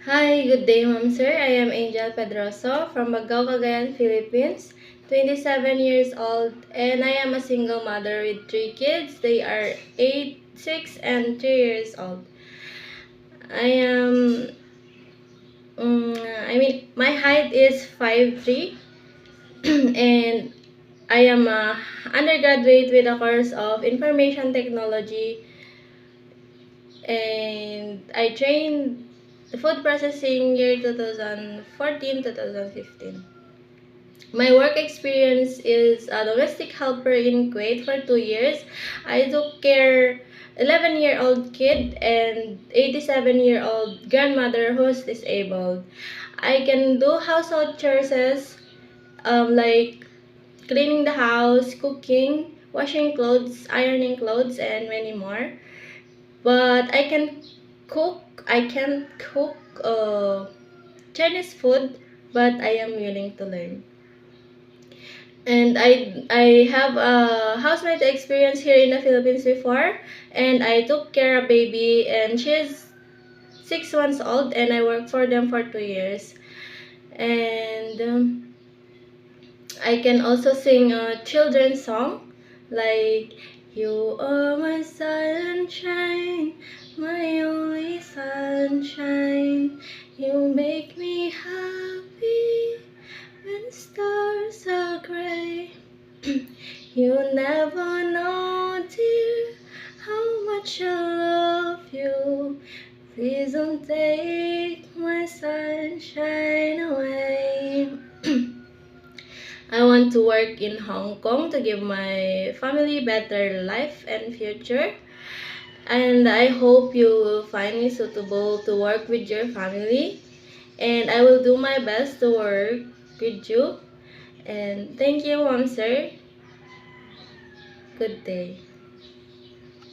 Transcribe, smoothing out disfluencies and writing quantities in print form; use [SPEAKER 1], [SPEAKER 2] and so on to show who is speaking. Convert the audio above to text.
[SPEAKER 1] Hi, good day, ma'am, sir. I am Angel Pedroso from Bagao, Cagayan, Philippines, 27 years old, and I am a single mother with three kids. They are 8, 6, and 3 years old. I am, my height is 5'3", and I am a undergraduate with a course of Information Technology, and I trained food processing year 2014-2015. My work experience is a domestic helper in Kuwait for 2 years. I took care 11-year-old kid and 87-year-old grandmother who's disabled. I can do household chores like cleaning the house, cooking, washing clothes, ironing clothes, and many more. But I can cook Chinese food, but I am willing to learn. And I have a housemate experience here in the Philippines before, and I took care of baby, and she's 6 months old, and I worked for them for 2 years. And I can also sing a children's song like "You are my sunshine, my only sunshine. You make me happy when stars are gray." You never know, dear, how much I love you. Please don't take my sunshine away. I want to work in Hong Kong to give my family better life and future. And I hope you will find me suitable to work with your family. And I will do my best to work with you. And thank you, Mom, sir. Good day.